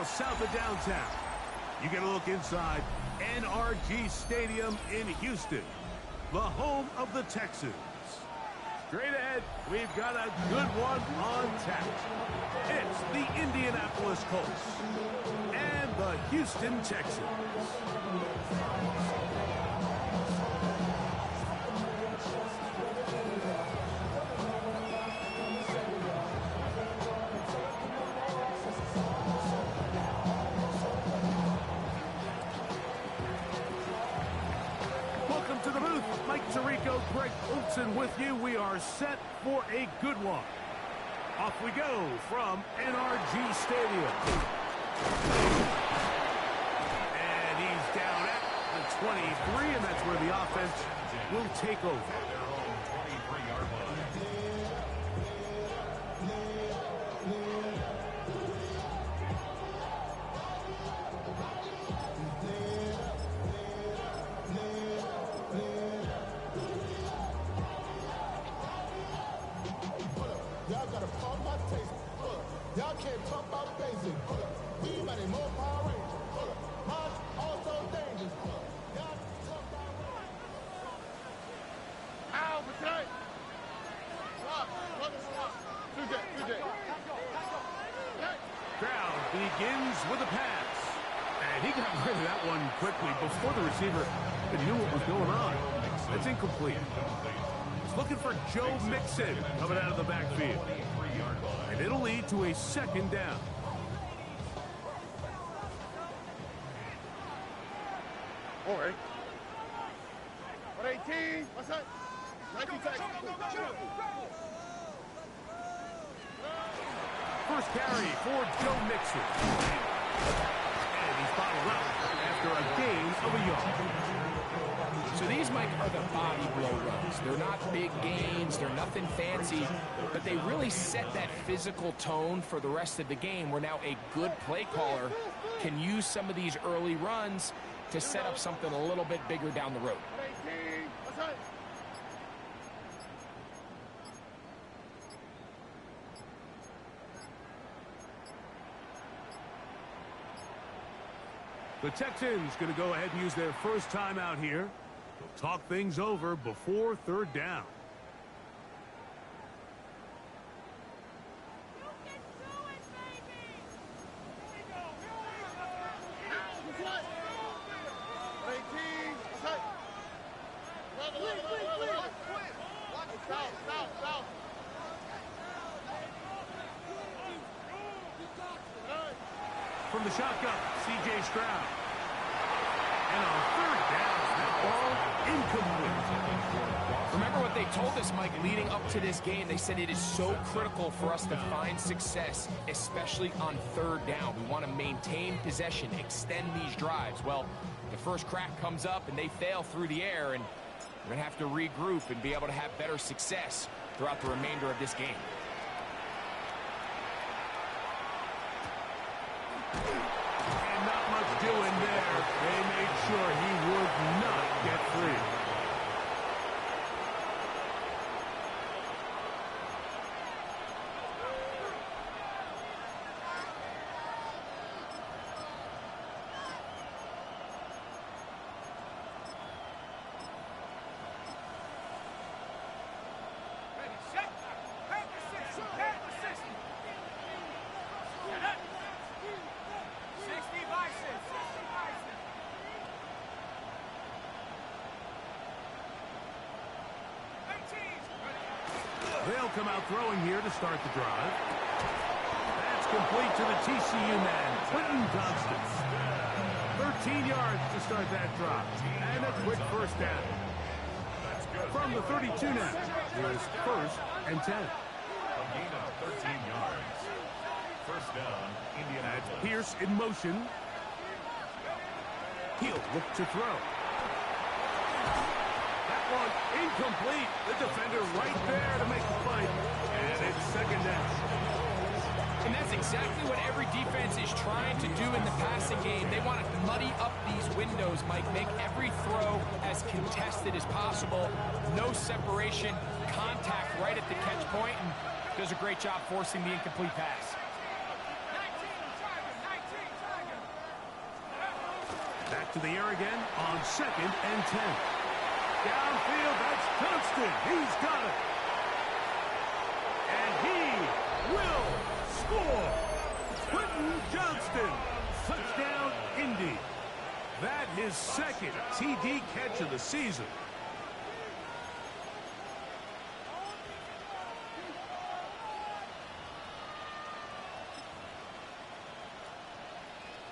miles south of downtown. You get a look inside NRG Stadium in Houston, the home of the Texans. Straight ahead, we've got a good one on tap. It's the Indianapolis Colts and the Houston Texans. Greg Olson with you. We are set for a good one. Off we go from NRG Stadium. And he's down at the 23, and that's where the offense will take over. Y'all can't talk about basic. We money more power rangers. Mine also dangerous. Y'all talk about Ow, protect. Crowd begins with a pass. And he got rid of that one quickly before the receiver knew what was going on. That's incomplete. He's looking for Joe Mixon coming out of the backfield. And it'll lead to a second down. All right. 118. What's that? 19 seconds. First carry for Joe Mixon. And he's bottled up after a gain of a yard. So these, Mike, are the body blow runs. They're not big gains. They're nothing fancy. But they really set that physical tone for the rest of the game where now a good play caller can use some of these early runs to set up something a little bit bigger down the road. The Texans going to go ahead and use their first time out here. They'll talk things over before third down. From the shotgun, C.J. Stroud. And on third down, that ball incomplete. Remember what they told us, Mike, leading up to this game. They said it is so critical for us to find success, especially on third down. We want to maintain possession, extend these drives. Well, the first crack comes up and they fail through the air, and we're going to have to regroup and be able to have better success throughout the remainder of this game. And not much doing there. They made sure he would not get free. They'll come out throwing here to start the drive. That's complete to the TCU man, Quentin Johnston. 13 yards to start that drive. And a quick first down. From the 32 now, here's first and 10. A gain of 13 yards. First down, Indianapolis. Pierce in motion. He'll look to throw. Incomplete. The defender right there to make the play. And it's second down. And that's exactly what every defense is trying to do in the passing game. They want to muddy up these windows, Mike. Make every throw as contested as possible. No separation. Contact right at the catch point, and does a great job forcing the incomplete pass. 19, To the air again on 2nd and 10. Downfield, that's Johnston. He's got it. And he will score. Quentin Johnston. Touchdown, Indy. That his 2nd TD catch of the season.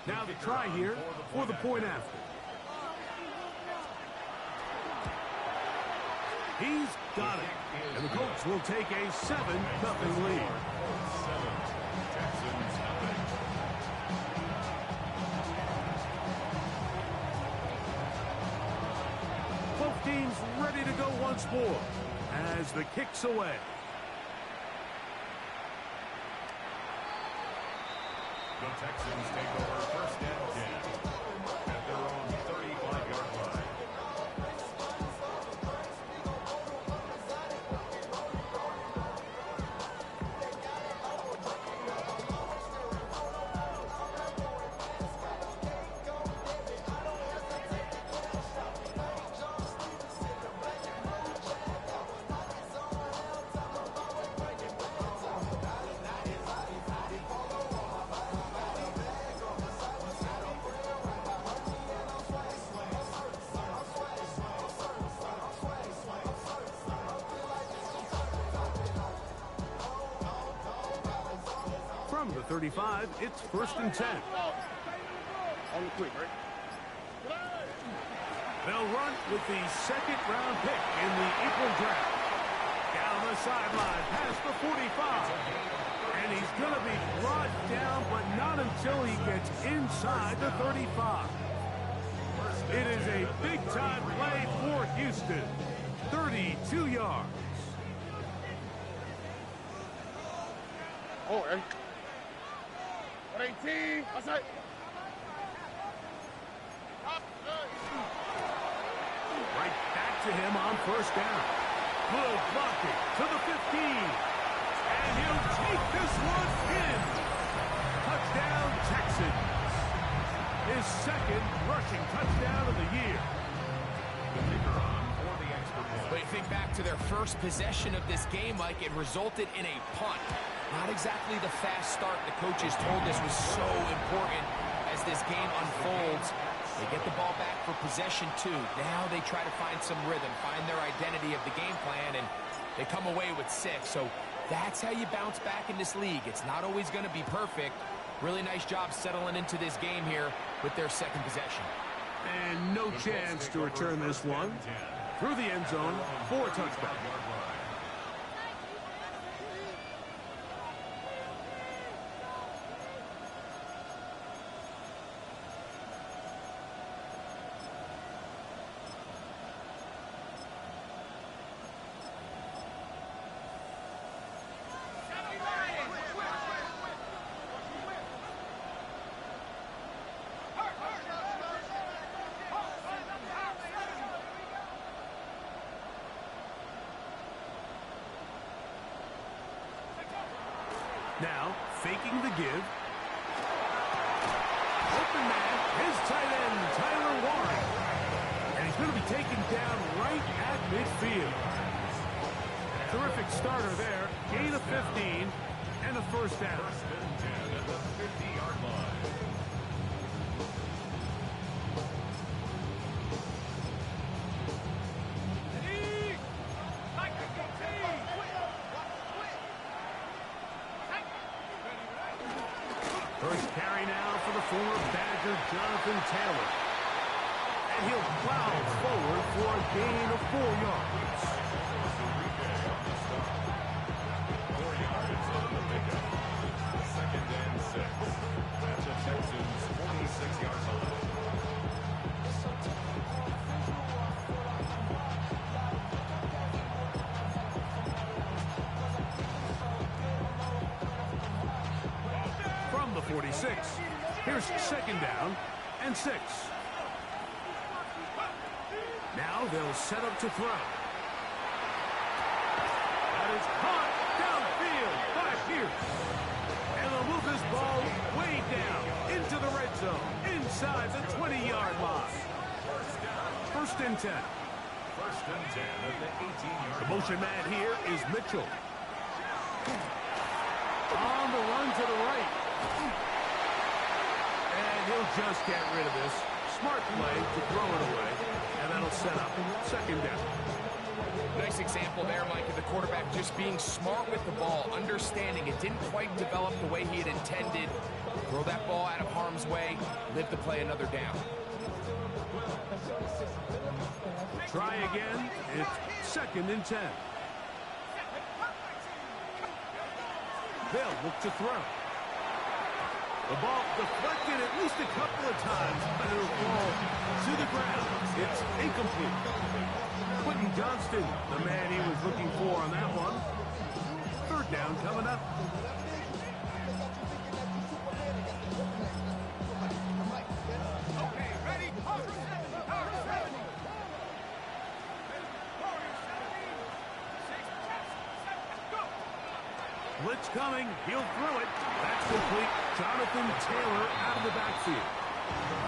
Now the try here for the point after. He's got it. And the Colts will take a 7-0 lead. Texans nothing. Both teams ready to go once more as the kick's away. The Texans take over 1st and 10 at their own 35-yard line. From the 35, it's 1st and 10. On the quick, right? They'll run with the 2nd-round pick in the April draft. Down the sideline, past the 45. And he's going to be brought down, but not until he gets inside the 35. It is a big-time play for Houston. 32 yards. Oh, hey. 118. Outside. Right back to him on 1st down. Good blocking to the 15. And he'll take this one in. Touchdown, Texans. His 2nd rushing touchdown of the year. The kicker on for the extra point. But you think back to their first possession of this game, Mike, it resulted in a punt. Not exactly the fast start the coaches told us was so important as this game unfolds. They get the ball back for possession 2. Now they try to find some rhythm, find their identity of the game plan, and they come away with 6. So that's how you bounce back in this league. It's not always going to be perfect. Really nice job settling into this game here with their 2nd possession. And no chance to return this one. Through the end zone for a touchdown. Now, faking the give. Open man, his tight end, Tyler Warren. And he's going to be taken down right at midfield. Terrific starter there. Gain of 15 and a 1st down. 1st and 10 at the 50-yard line. First carry now for the former Badger, Jonathan Taylor. And he'll plow forward for a gain of 4 yards. 4 yards on the pickup. 2nd and 6. At the Texans' 46-yard line. From the 46, here's 2nd down and 6. Now they'll set up to throw. That is caught downfield by Pierce. And they'll move this ball way down into the red zone, inside the 20-yard line. First and 10. First and 10 at the 18-yard The motion man here is Mitchell. On the run to the right. And he'll just get rid of this. Smart play to throw it away. And that'll set up second down. Nice example there, Mike, of the quarterback just being smart with the ball, understanding it didn't quite develop the way he had intended. Throw that ball out of harm's way, live to play another down. Try again. It's second and 10. They'll look to throw. The ball deflected at least a couple of times, but it'll fall to the ground. It's incomplete. Quentin Johnston, the man he was looking for on that one. Third down coming up. Blitz coming. He'll throw it. That's complete. Jonathan Taylor out of the backfield.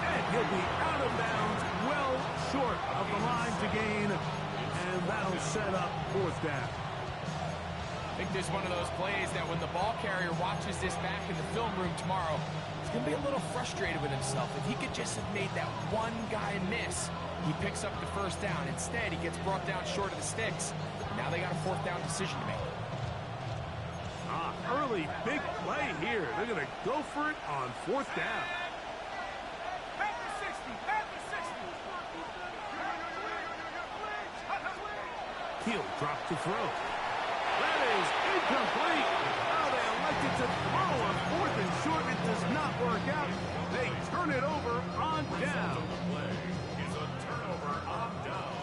And he'll be out of bounds, well short of the line to gain. And that'll set up fourth down. I think there's one of those plays that when the ball carrier watches this back in the film room tomorrow, he's going to be a little frustrated with himself. If he could just have made that one guy miss, he picks up the first down. Instead, he gets brought down short of the sticks. Now they got a fourth down decision to make. Early big play here. They're going to go for it on fourth down. Heel drop to throw. That is incomplete. Oh, they elected to throw on fourth and short. It does not work out. They turn it over on down. The play is a turnover on down.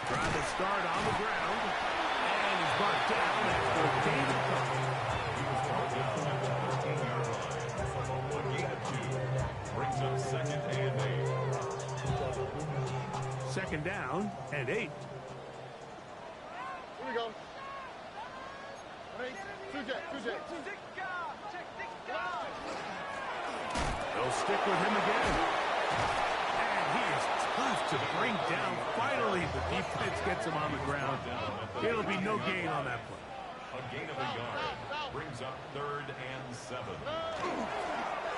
Trying to start on the ground. And he's brought down after a gain of couple. He was brought down at the 14-yard line. A gain of 2 brings up second and 8. Second down and 8. Here we go. Ready? 2J. They'll stick with him again. And he is tough to bring down. Finally, the defense gets him on the ground. It'll be no gain on that play. A gain of a yard brings up third and 7.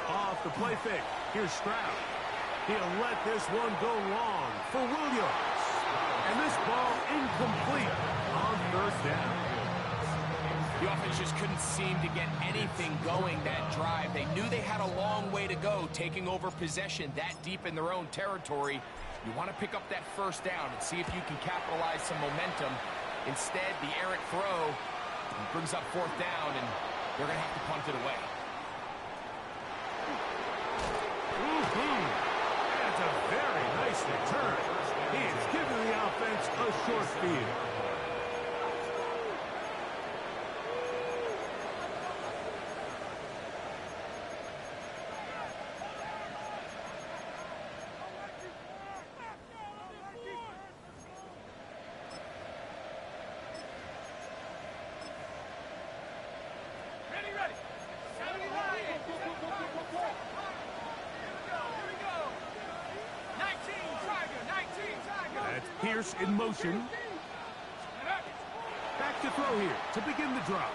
Off the play fake. Here's Stroud. He'll let this one go long for Williams. And this ball incomplete on third down. The offense just couldn't seem to get anything going that drive. They knew they had a long way to go, taking over possession that deep in their own territory. You want to pick up that first down and see if you can capitalize some momentum. Instead, the errant throw brings up fourth down, and they're going to have to punt it away. That's a very nice return. He is giving the offense a short field. Pierce in motion. Back to throw here to begin the drop.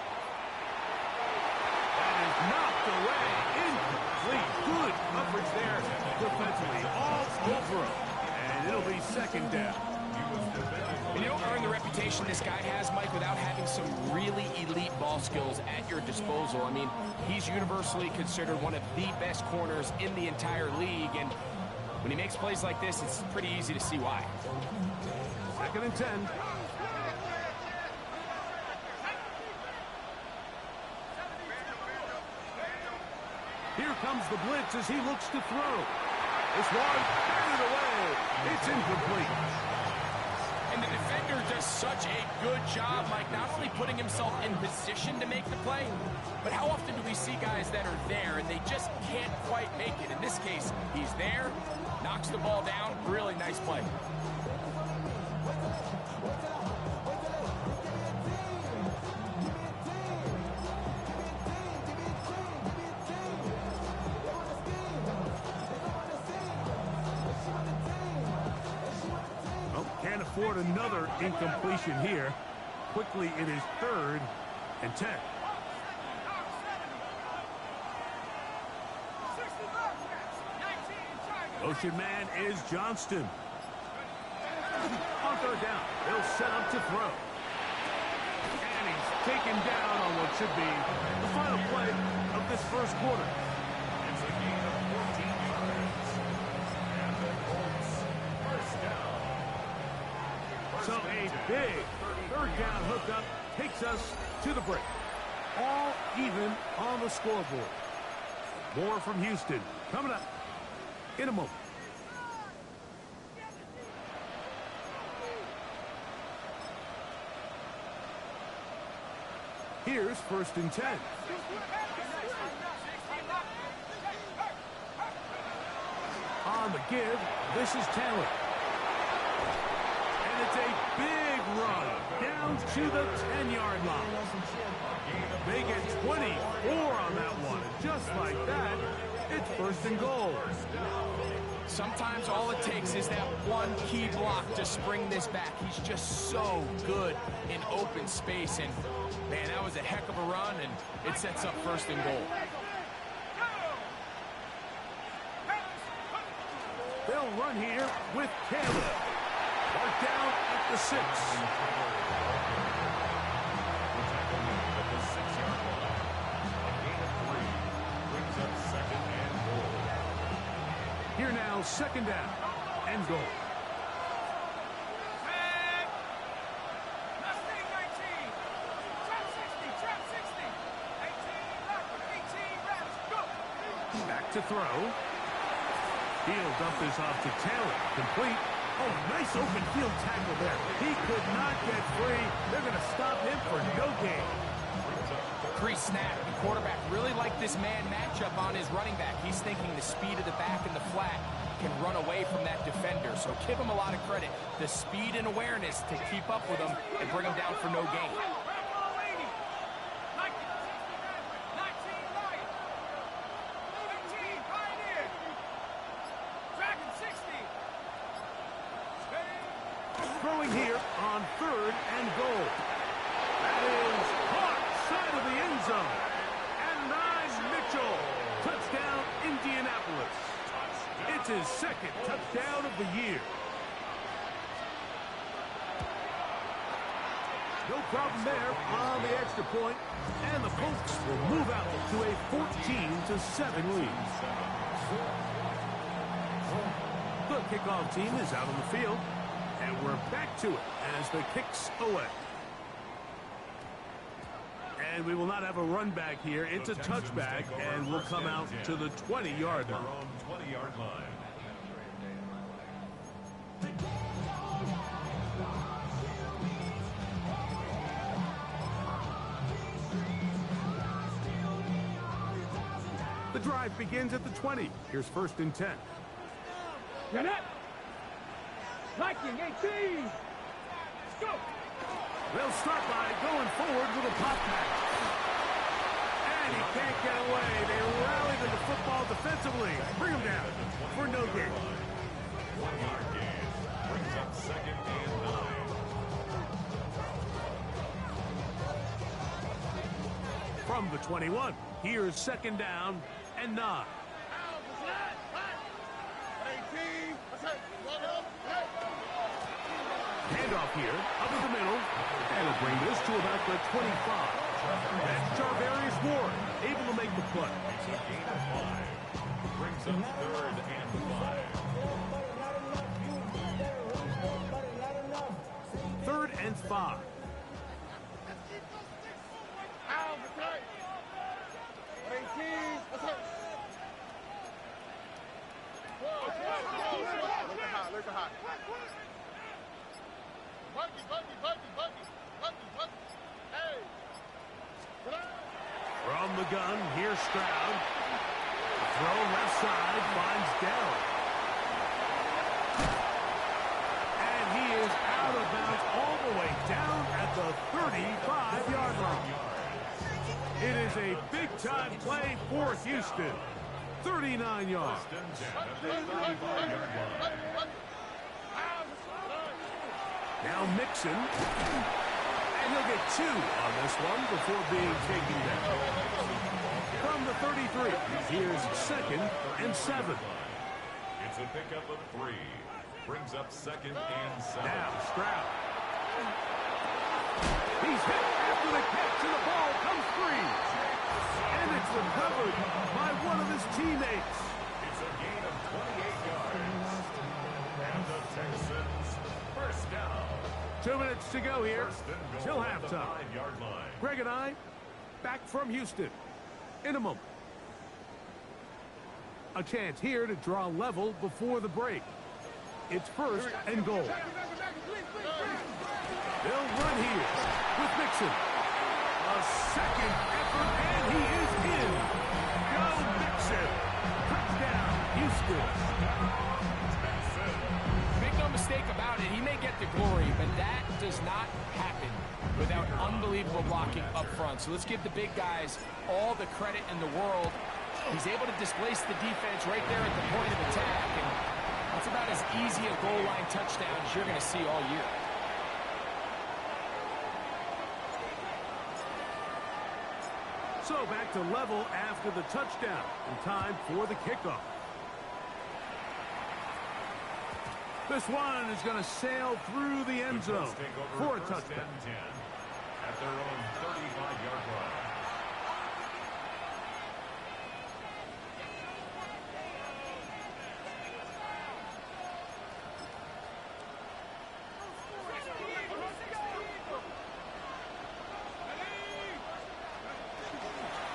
That is knocked away. Incomplete. Good coverage there defensively. All over him. And it'll be second down. You don't earn the reputation this guy has, Mike, without having some really elite ball skills at your disposal. I mean, he's universally considered one of the best corners in the entire league, and when he makes plays like this, it's pretty easy to see why. Second and 10. Here comes the blitz as he looks to throw. This one, batted away. It's incomplete. And the defender does such a good job, Mike, not only putting himself in position to make the play, but how often do we see guys that are there and they just can't quite make it? In this case, he's there, knocks the ball down. Really nice play. afford another incompletion here. Quickly, it is 3rd and 10. Motion man is Johnston. On 3rd down, he'll set up to throw. And he's taken down on what should be the final play of this first quarter. It's a gain of 14 yards. And the Colts first down. So a big 3rd down hookup takes us to the break. All even on the scoreboard. More from Houston coming up in a moment. Here's 1st and 10. On the give, this is Taylor. And it's a big run down to the 10-yard line. They get 24 on that one. And just like that, it's 1st and goal. Sometimes all it takes is that one key block to spring this back. He's just so good in open space. And, man, that was a heck of a run, and it sets up 1st and goal. They'll run here with Taylor. Mark down at the 6. At the 6-yard line. A gain of 3 brings up 2nd and goal. Here now, 2nd down and goal. Back to throw. He'll dump this off to Taylor. Complete. Oh, nice open field tackle there. He could not get free. They're going to stop him for no gain. Pre-snap, the quarterback really liked this man matchup on his running back. He's thinking the speed of the back and the flat can run away from that defender. So give him a lot of credit. The speed and awareness to keep up with him and bring him down for no gain. Throwing here on 3rd and goal. That is caught side of the end zone. And Nice Mitchell. Touchdown, Indianapolis. It's his 2nd touchdown of the year. No problem there on the extra point. And the Colts will move out to a 14-7 lead. The kickoff team is out on the field. And we're back to it as the kick's away. And we will not have a run back here. It's a touchback, and we'll come out to the 20-yard line. 20-yard line. The drive begins at the 20. Here's 1st and 10. Get it! Liking 18! Let's go! They'll start by going forward with a pop pass. And he can't get away. They rally to the football defensively. Bring him down for no gain. 1-yard gain brings up 2nd and 9. From the 21, here's 2nd down and 9. Handoff here, up in the middle, and it'll bring this to about the 25. That's Jarvarius Ward, able to make the play. It's a gain of 5. Brings up 3rd and 5. 3rd and 5. From the gun, here's Stroud. Throw left side, finds Dell. And he is out of bounds all the way down at the 35-yard line. It is a big-time play for Houston. 39 yards. Now Mixon. And he'll get 2 on this one before being taken down. From the 33, here's 2nd and 7. It's a pickup of 3. Brings up 2nd and 7. Now Stroud. He's hit after the catch, and the ball comes free. And it's recovered by one of his teammates. It's a gain of 28 yards. And the Texans first down. 2 minutes to go here First and goal till at the halftime. 5-yard line. Greg and I back from Houston in a moment. A chance here to draw level before the break. It's 1st and goal. They'll run here with Mixon. A second effort, and he is in. Go Mixon. Touchdown, Houston. Make no mistake about it, he may get the glory, but that does not happen without unbelievable blocking up front. So let's give the big guys all the credit in the world. He's able to displace the defense right there at the point of attack, and that's about as easy a goal line touchdown as you're going to see all year. So back to level after the touchdown. In time for the kickoff. This one is going to sail through the end zone for a touchdown. At their own 35-yard line.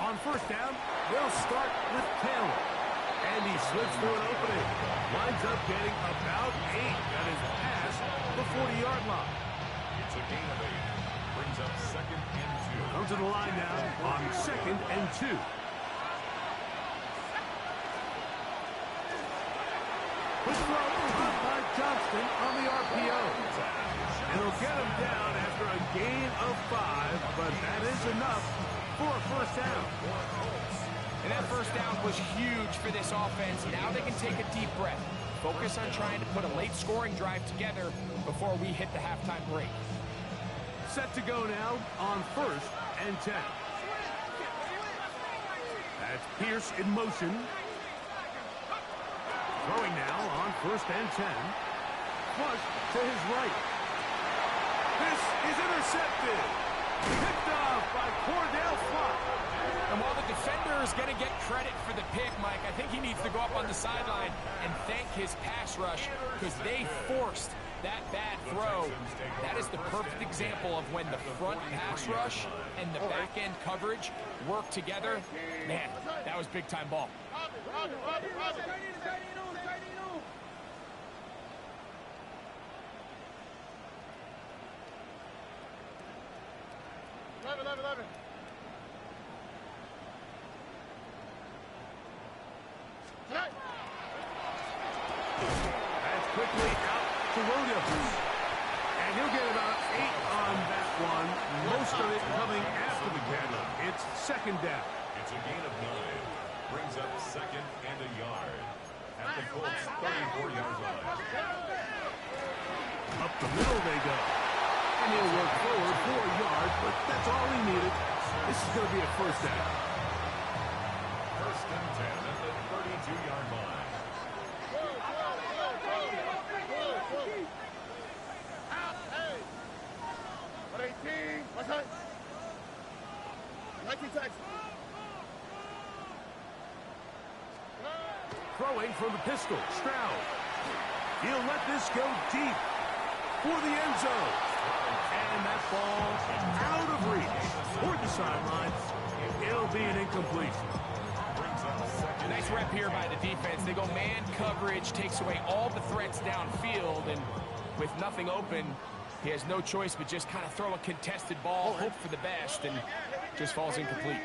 On 1st down, they'll start with Taylor. And he slips through an opening. Winds up getting about 8 at his pass, the 40-yard line. It's a gain of 8. Brings up 2nd and 2. Comes to the line now on 2nd and 2. Quick throw caught by Johnston on the RPO. And he'll get him down after a gain of 5, but that is enough for a 1st down. And that 1st down was huge for this offense. Now they can take a deep breath. Focus on trying to put a late scoring drive together before we hit the halftime break. Set to go now on 1st and 10. That's Pierce in motion. Throwing now on 1st and 10. Flush to his right. This is intercepted. Picked off by Cordell Flott. And while the defender is going to get credit for the pick, Mike, I think he needs to go up on the sideline and thank his pass rush because they forced that bad throw. That is the perfect example of when the front pass rush and the back end coverage work together. Man, that was big time ball. That's quickly out to Williams. And he'll get about 8 on that one. Most of it coming after the catch. It's 2nd down. It's a gain of 9. Brings up 2nd and a yard. At the Colts' 34-yard line. Up the middle they go. And he'll work forward for a yard, but that's all he needed. This is going to be a 1st down. 1st and 10 at the 32-yard line. Throwing from the pistol, Stroud. He'll let this go deep for the end zone. And that ball out of reach toward the sideline. It'll be an incompletion. Nice rep here by the defense. They go man coverage, takes away all the threats downfield, and with nothing open, he has no choice but just kind of throw a contested ball, hope for the best, and just falls incomplete.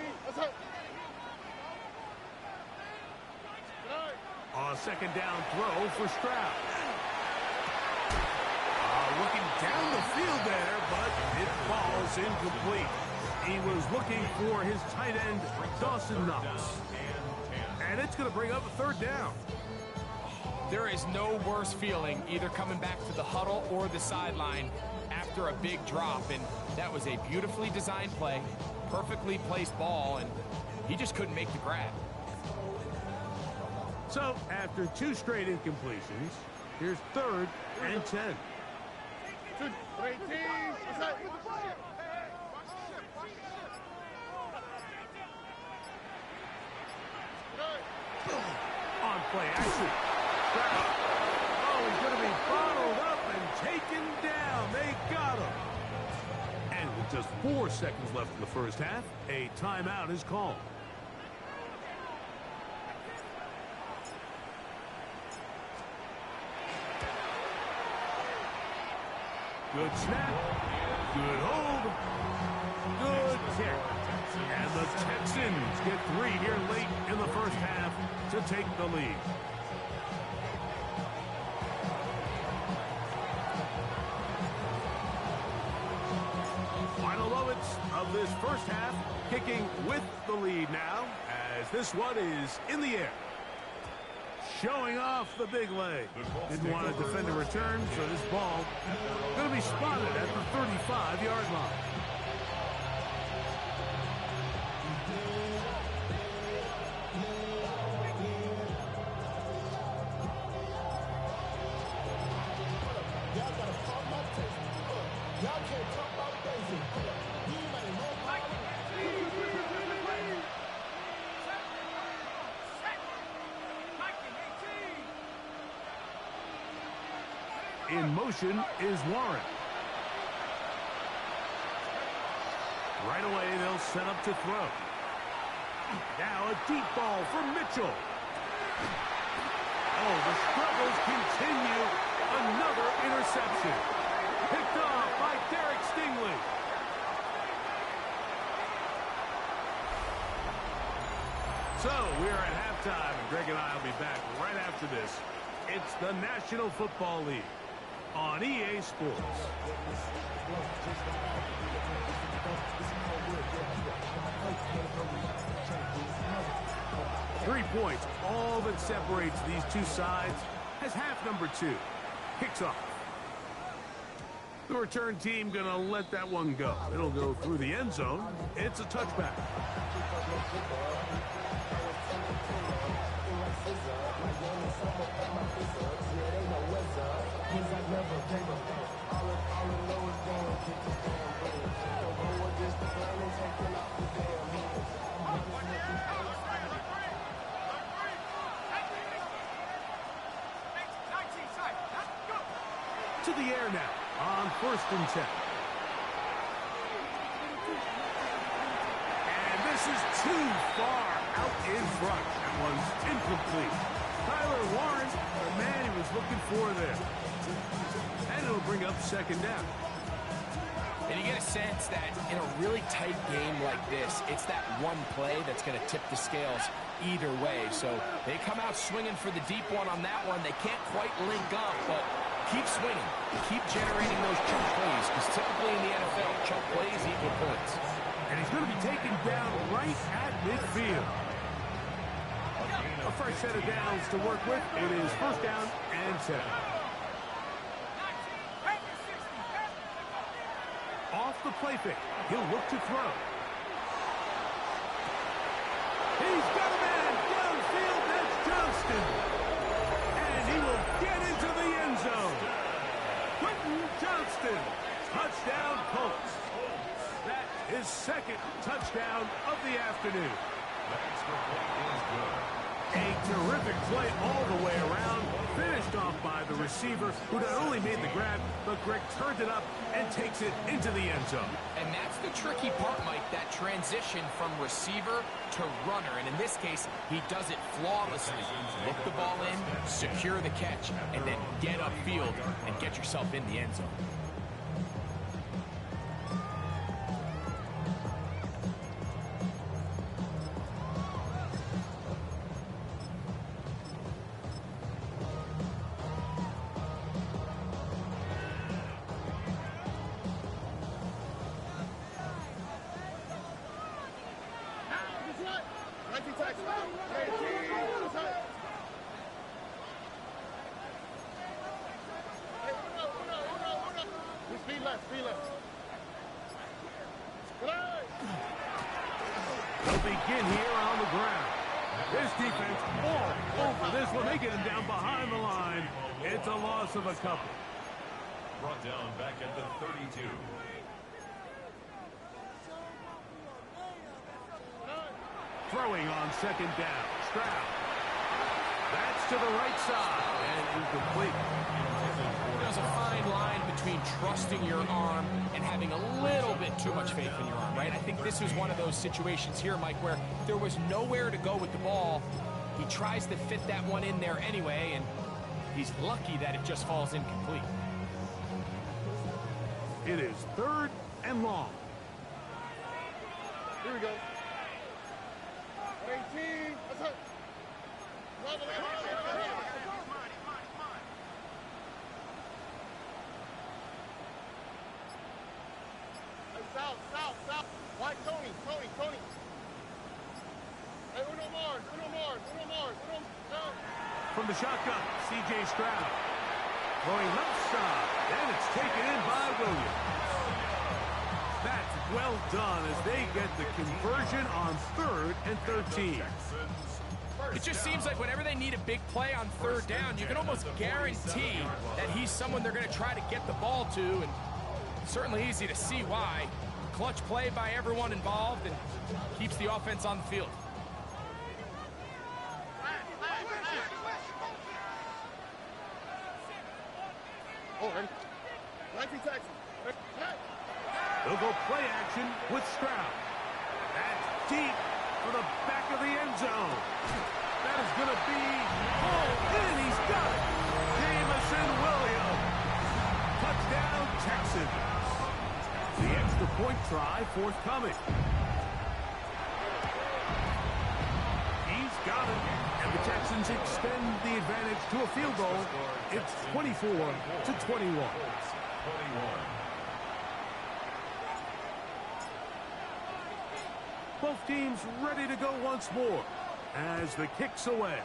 A 2nd down throw for Stroud. Looking down the field there, but it falls incomplete. He was looking for his tight end, Dawson Knox. And it's going to bring up a 3rd down. There is no worse feeling either coming back to the huddle or the sideline after a big drop, and that was a beautifully designed play, perfectly placed ball, and he just couldn't make the grab. So, after 2 straight incompletions, here's 3rd and 10. 2, 3, team. On play action. Oh, he's going to be bottled up and taken down. They got him. And with just 4 seconds left in the first half, a timeout is called. Good snap. Good hold. Good kick. And the Texans get 3 here late in the first half to take the lead. Final moments of this first half, kicking with the lead now, as this one is in the air. Showing off the big leg. Didn't want to defend a return, so this ball going to be spotted at the 35-yard line. Y'all gotta pump my taste. Y'all can't talk about basic. Anybody know about In motion is Warren. Right away, they'll set up to throw. Now a deep ball for Mitchell. Oh, the struggles continue. Another interception. Picked off by Derek Stingley. So, we're at halftime, and Greg and I will be back right after this. It's the National Football League on EA Sports. 3 points, all that separates these two sides, as half number 2 kicks off. The return team gonna let that one go. It'll go through the end zone. It's a touchback. To the air now on 1st and 10. And this is too far out in front. That one's incomplete. Tyler Warren, the man he was looking for there. And it'll bring up 2nd down. And you get a sense that in a really tight game like this, it's that one play that's going to tip the scales either way. So they come out swinging for the deep one on that one. They can't quite link up, but keep swinging. Keep generating those chunk plays, because typically in the NFL, chunk plays equal points. And he's going to be taken down right at midfield. A fresh set of downs to work with. It is 1st down and 10. Off the play fake. He'll look to throw. He's got a man downfield. That's Johnston. And he will get into the end zone. Quentin Johnston. Touchdown Colts. That is 2nd touchdown of the afternoon. A terrific play all the way around. Finished off by the receiver, who not only made the grab, but Greg turned it up and takes it into the end zone. And that's the tricky part, Mike, that transition from receiver to runner. And in this case, he does it flawlessly. Look the ball in, secure the catch, and then get upfield and get yourself in the end zone. Three left. Good. They'll begin here on the ground. This defense all over this one. They get him down behind the line. It's a loss of a couple. Brought down back at the 32. Throwing on second down. Stroud. That's to the right side. And incomplete. There's a fine line between trusting your arm and having a little bit too much faith in your arm, right? I think this was one of those situations here, Mike, where there was nowhere to go with the ball. He tries to fit that one in there anyway, and he's lucky that it just falls incomplete. It is 3rd and long. Here we go. 18. Let's go. South. White, Tony. Hey, Uno Mars. From the shotgun, C.J. Stroud. Going left side, and it's taken in by Williams. That's well done as they get the conversion on 3rd and 13. It just seems like whenever they need a big play on 3rd down, you can almost guarantee that he's someone they're going to try to get the ball to, and certainly easy to see why. Clutch play by everyone involved and keeps the offense on the field. Oh, ready? 19 Texans. They'll go play action with Stroud. That's deep for the back of the end zone. That is going to be pulled in. He's got it. Jamison Williams. Touchdown, Texans. The extra point try forthcoming. He's got it. And the Texans extend the advantage to a field goal. It's 24-21. Both teams ready to go once more as the kick's away.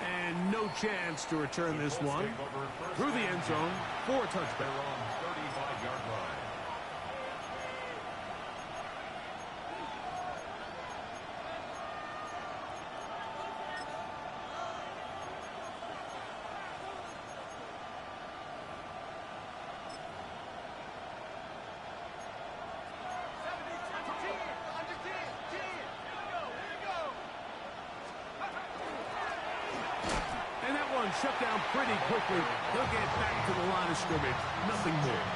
And no chance to return this one through the end zone for a touchdown. 35-yard line. Shut down pretty quickly. They'll get back to the line of scrimmage. Nothing more.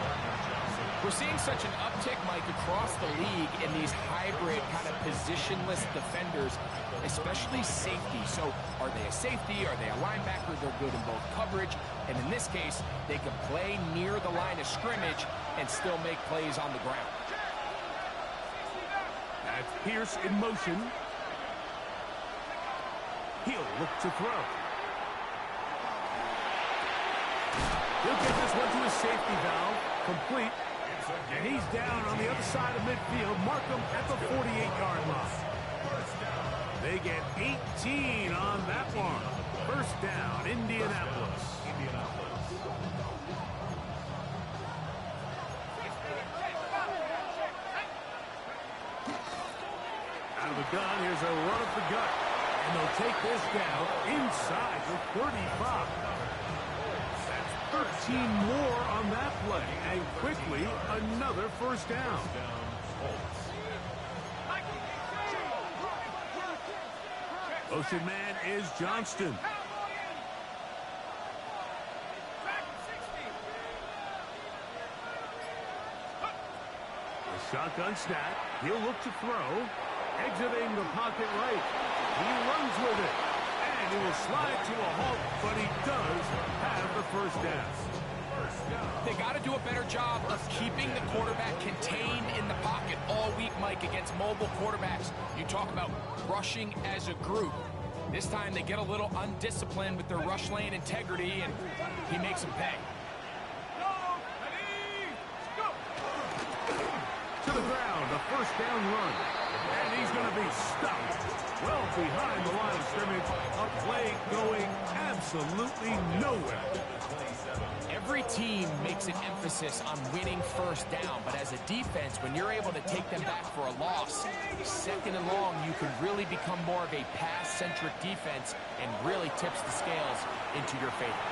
We're seeing such an uptick, Mike, across the league in these hybrid kind of positionless defenders, especially safety. So are they a safety? Are they a linebacker? They're good in both coverage. And in this case, they can play near the line of scrimmage and still make plays on the ground. That's Pierce in motion. He'll look to throw. He'll get this one to his safety valve, complete, and he's down on the other side of midfield. Markham at the 48-yard line. They get 18 on that one. First down, Indianapolis. Out of the gun, here's a run up the gut, and they'll take this down inside the 35. 13 more on that play, and quickly another first down. Motion man is Johnston. The shotgun snap. He'll look to throw. Exiting the pocket right. He runs with it. And he will slide to a halt, but he does have the first down. They got to do a better job of keeping the quarterback contained in the pocket all week, Mike, against mobile quarterbacks. You talk about rushing as a group. This time they get a little undisciplined with their rush lane integrity, and he makes them pay. To the ground, a first down run. And he's going to be stopped well behind the line of scrimmage. A play going absolutely nowhere. Every team makes an emphasis on winning first down, but as a defense, when you're able to take them back for a loss, second and long, you can really become more of a pass-centric defense and really tips the scales into your favor.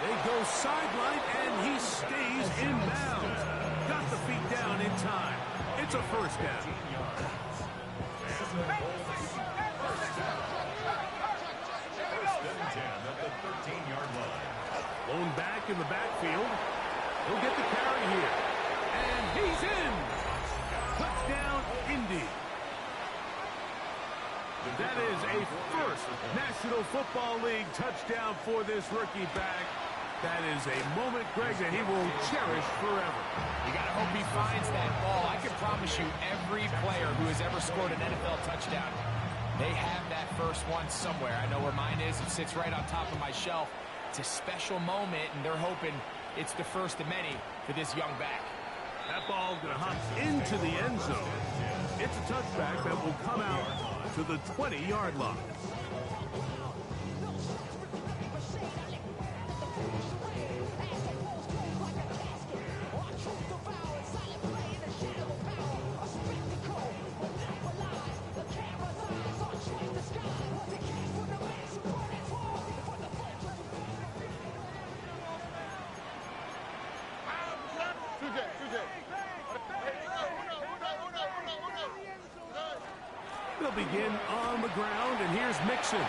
They go sideline, and he stays in bounds. Got the feet down in time. It's a first down. Blown back in the backfield. He'll get the carry here. And he's in. Touchdown, Indy. That is a first National Football League touchdown for this rookie back. That is a moment, Greg, that he will cherish forever. You got to hope he finds that ball. I can promise you every player who has ever scored an NFL touchdown, they have that first one somewhere. I know where mine is. It sits right on top of my shelf. It's a special moment, and they're hoping it's the first of many for this young back. That ball going to hop into the end zone. It's a touchback that will come out to the 20-yard line. They'll begin on the ground, and here's Mixon.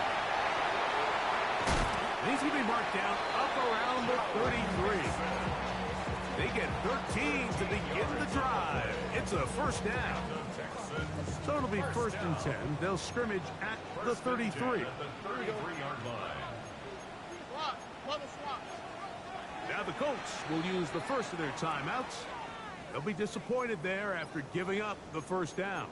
He's going to be marked down up around the 33. They get 13 to begin the drive. It's a first down. So it'll be first and 10. They'll scrimmage at the 33. Now the Colts will use the first of their timeouts. They'll be disappointed there after giving up the first down.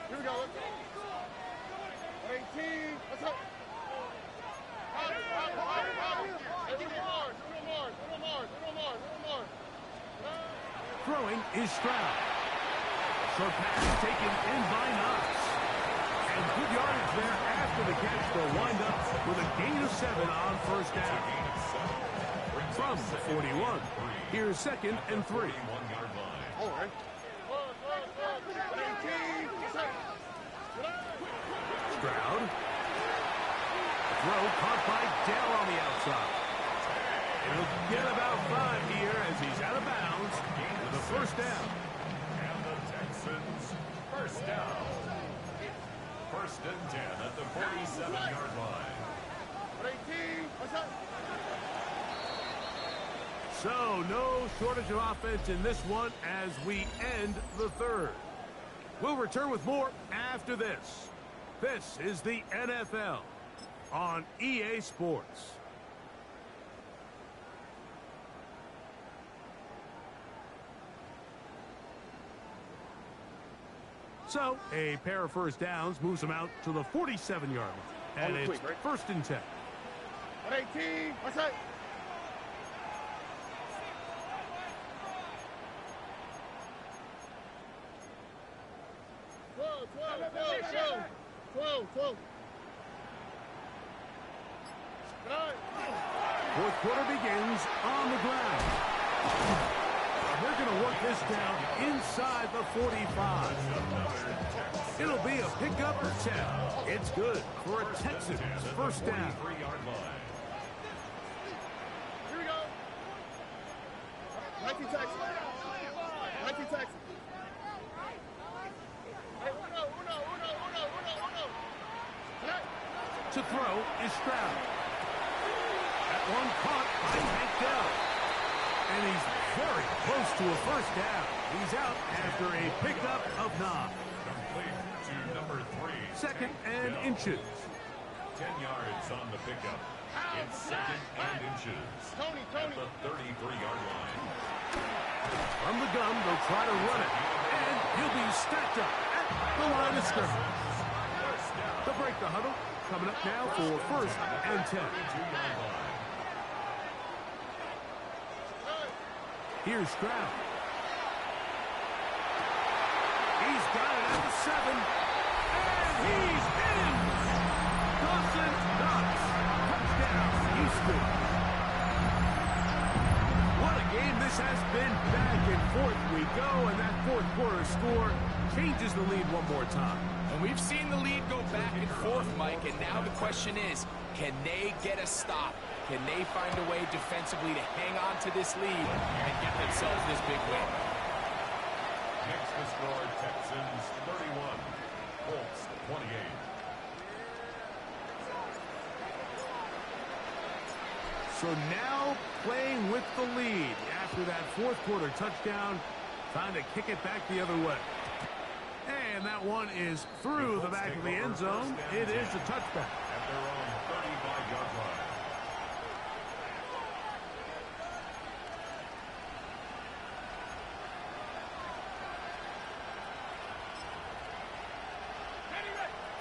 Here we go. 18. Let's go. Throwing is Stroud. Short pass taken in by Knox. And good yardage there after the catch. They'll wind up with a gain of 7 on first down. From the 41. Here's second and 3. All right. Stroud. Throw caught by Dell on the outside. And he'll get about 5 here as he's out of bounds with a first down. And the Texans, first down. First and 10 at the 47-yard line. 18. What's up? So, no shortage of offense in this one as we end the third. We'll return with more after this. This is the NFL on EA Sports. So, a pair of first downs moves them out to the 47-yard line. And it's first and 10. 18. What's up? Fourth quarter begins on the ground. They're going to work this down inside the 45. It'll be a pickup of 10. It's good for a Texans first down. Here we go. 19 Texans. 19 Texans. To throw is Stroud. That one caught by Hank Dell. And he's very close to a first down. He's out after a pickup of 9. Complete to number 3. Second and inches. 10 yards on the pickup. It's second and inches. Tony. At the 33-yard line. From the gun, they'll try to run it. And he'll be stacked up at the line of scrimmage. They'll break the huddle. Coming up now for first and 10. Here's Stroud. He's got it at the 7. And he's in. Dawson Knox. Touchdown, Houston. What a game this has been. Back and forth we go, and that fourth quarter score changes the lead one more time. And we've seen the lead go back and forth, Mike, and now the question is, can they get a stop? Can they find a way defensively to hang on to this lead and get themselves this big win? Next to score, Texans 31, Colts 28. So now playing with the lead after that fourth quarter touchdown, trying to kick it back the other way. And that one is through the back of the end zone. It is a touchback. At their own 35-yard line.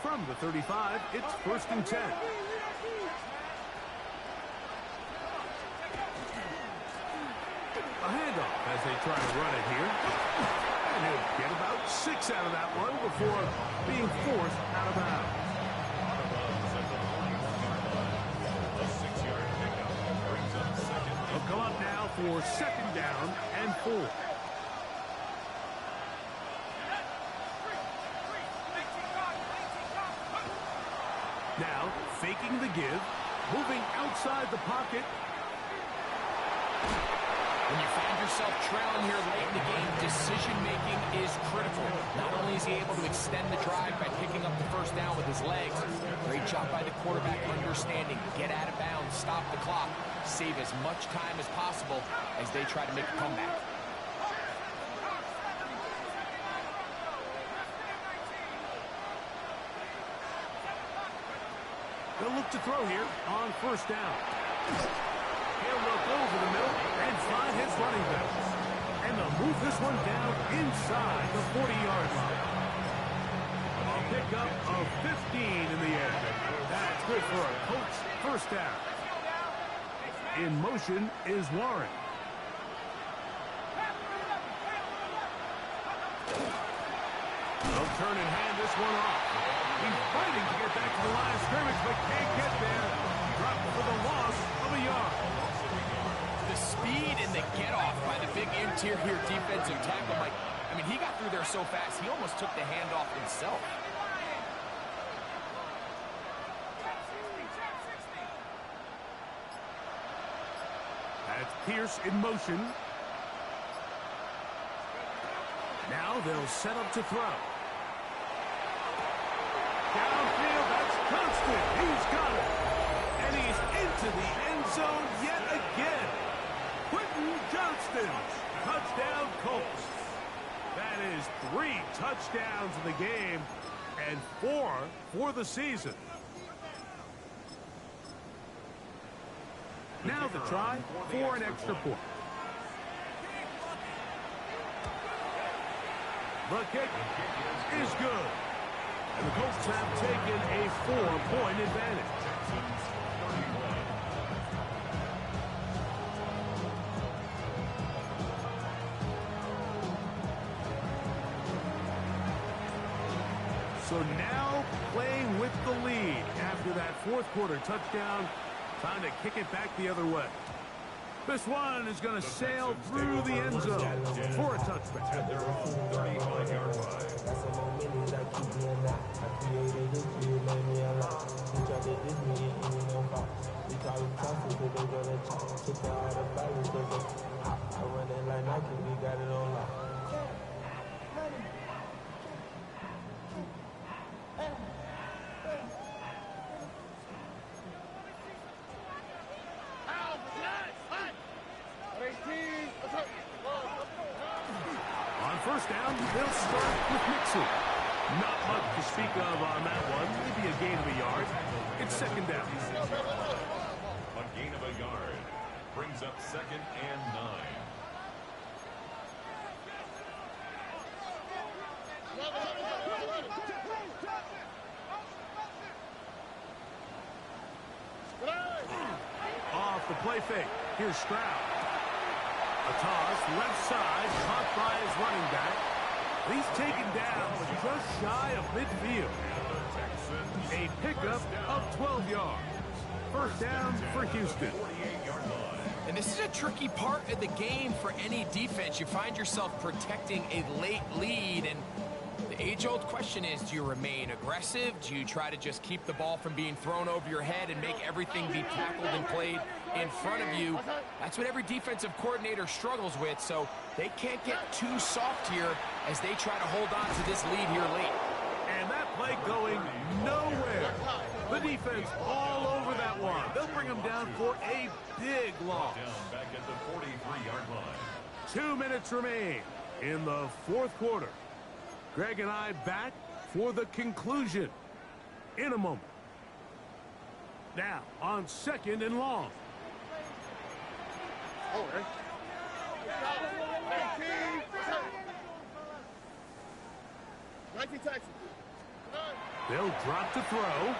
From the 35, it's 1st and 10. A handoff as they try to run it here. And he'll get about 6 out of that one before being forced out of bounds. A 6-yard pickup brings up second. They'll come up now for 2nd down and 4. Now, faking the give, moving outside the pocket. When you find yourself trailing here late in the game, decision-making is critical. Not only is he able to extend the drive by picking up the first down with his legs, great job by the quarterback understanding, get out of bounds, stop the clock, save as much time as possible as they try to make a comeback. They'll look to throw here on 1st down. He'll look over the middle and find his running back. And they'll move this one down inside the 40-yard line. A pickup of 15 in the air. That's good for a Colts 1st down. In motion is Warren. They'll turn and hand this one off. He's fighting to get back to the line of scrimmage, but can't get there. Dropped for the loss of a yard. The speed and the get-off by the big interior defensive tackle, Mike. I mean, he got through there so fast, he almost took the handoff himself. That's Pierce in motion. Now they'll set up to throw. Downfield, that's Constant. He's got it. And he's into the end zone yet again. Quentin Johnston. Touchdown, Colts. That is 3 touchdowns in the game and 4 for the season. Now the try for an extra point. The kick is good. And the Colts have taken a 4-point advantage. Texans 31. So now playing with the lead after that fourth quarter touchdown, trying to kick it back the other way. This one is going to sail through the end zone for a touchback. At their own 35-yard line. On 1st down, they'll start with Mixon. Not much to speak of on that one. Maybe a gain of a yard. It's 2nd down. A gain of a yard brings up 2nd and 9. Off the play fake. Here's Stroud. A toss left side, caught by his running back. He's taken down just shy of midfield. A pickup of 12 yards. First down for Houston. And this is a tricky part of the game for any defense. You find yourself protecting a late lead, and the age-old question is, do you remain aggressive? Do you try to just keep the ball from being thrown over your head and make everything be tackled and played in front of you? That's what every defensive coordinator struggles with, so they can't get too soft here as they try to hold on to this lead here late. And that play going nowhere. The defense all over that one. They'll bring him down for a big loss. Back at the 43-yard line. 2 minutes remain in the fourth quarter. Greg and I back for the conclusion in a moment. Now on 2nd and long. Oh, right. 19 Texans. They'll drop to throw.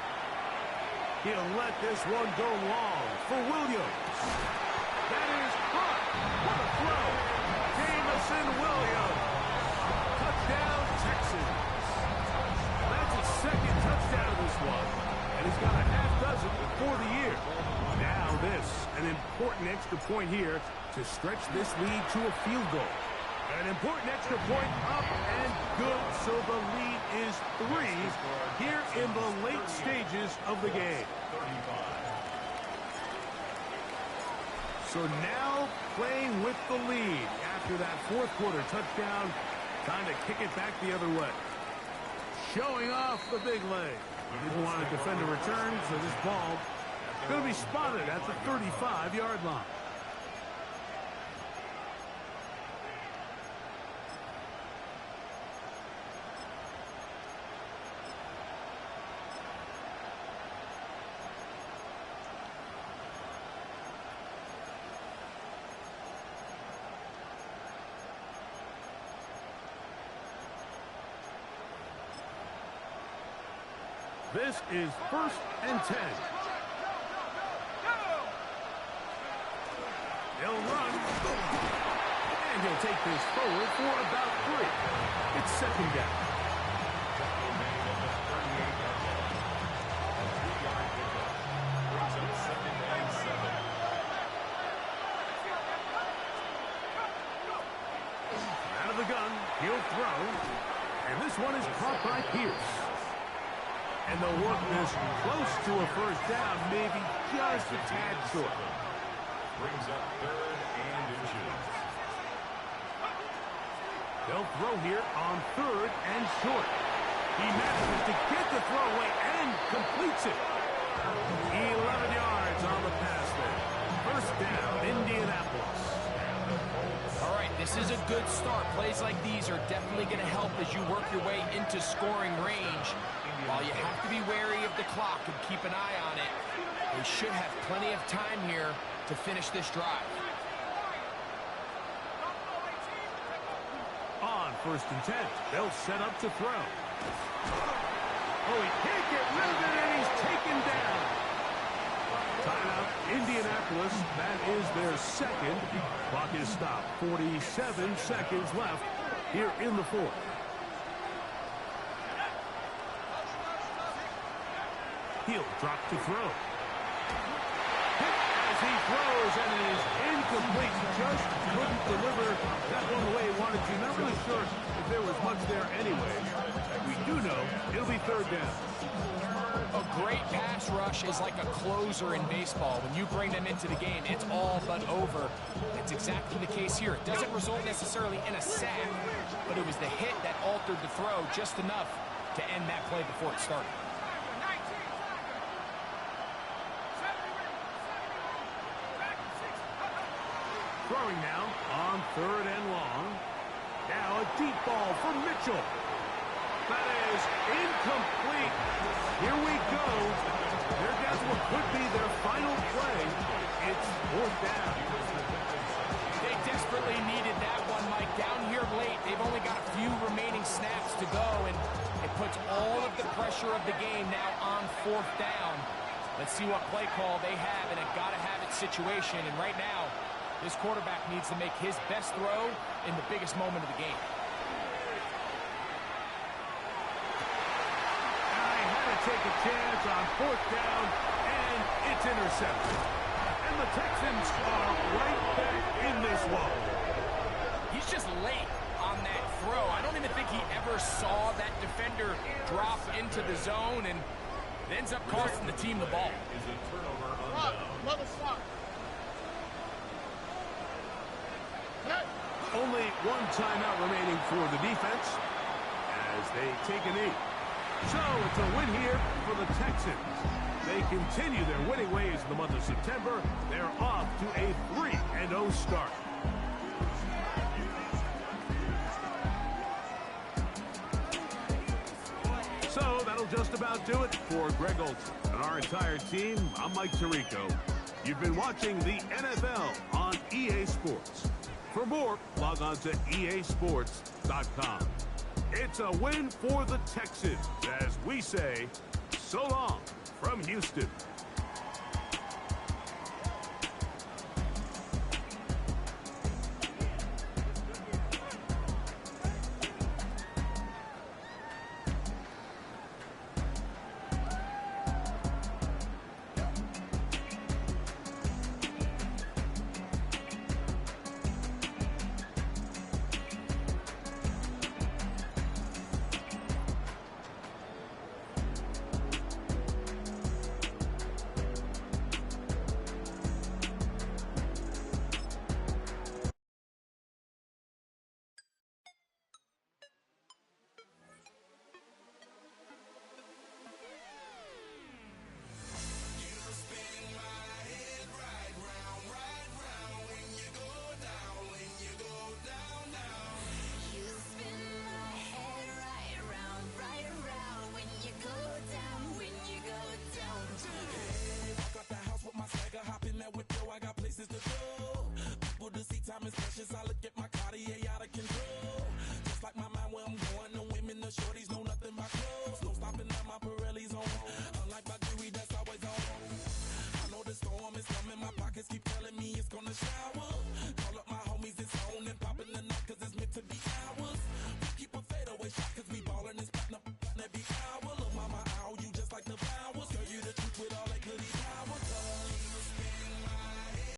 He'll let this one go long for Williams. That is caught. What a throw. Jamison Williams. Touchdown, Texans. That's his second touchdown of this one. And he's got a half dozen for the year. Now this, an important extra point here to stretch this lead to a field goal. An important extra point up and good, so the lead is 3 here in the late stages of the game. So now playing with the lead after that fourth quarter touchdown, trying to kick it back the other way. Showing off the big leg. He didn't want to defend a return, so this ball is going to be spotted at the 35-yard line. This is 1st and 10. He'll run. And he'll take this forward for about 3. It's 2nd down. Out of the gun, he'll throw. And this one is caught by Pierce. And they'll work this close to a first down, maybe just a tad short. Brings up 3rd and inches. They'll throw here on 3rd and short. He manages to get the throw away and completes it. 11 yards on the pass there. First down, Indianapolis. All right, this is a good start. Plays like these are definitely going to help as you work your way into scoring range. While you have to be wary of the clock and keep an eye on it, they should have plenty of time here to finish this drive. On 1st and 10, they'll set up to throw. Oh, he can't get rid of it, and he's taken down. Timeout, Indianapolis. That is their second. Clock is stopped. 47 seconds left here in the fourth. He'll drop to throw. Hit as he throws, and it is incomplete. Just couldn't deliver that one the way he wanted to. Not really sure if there was much there anyway. We do know it'll be 3rd down. A great pass rush is like a closer in baseball. When you bring them into the game, it's all but over. It's exactly the case here. It doesn't result necessarily in a sack, but it was the hit that altered the throw just enough to end that play before it started. Throwing now on 3rd and long. Now a deep ball for Mitchell. That is incomplete. Here we go. There goes what could be their final play. It's 4th down. They desperately needed that one, Mike. Down here late, they've only got a few remaining snaps to go, and it puts all of the pressure of the game now on 4th down. Let's see what play call they have in a gotta-have-it situation, and right now, this quarterback needs to make his best throw in the biggest moment of the game. on fourth down, and it's intercepted. And the Texans are right back in this one. He's just late on that throw. I don't even think he ever saw that defender drop into the zone, and it ends up costing the team the ball. Is a turnover on down. Another shot. Hey. Only one timeout remaining for the defense as they take a knee. So it's a win here for the Texans. They continue their winning ways in the month of September. They're off to a 3-0 start. So that'll just about do it for Greg Olson and our entire team. I'm Mike Tirico. You've been watching the NFL on EA Sports. For more, log on to easports.com. It's a win for the Texans as we say so long from Houston.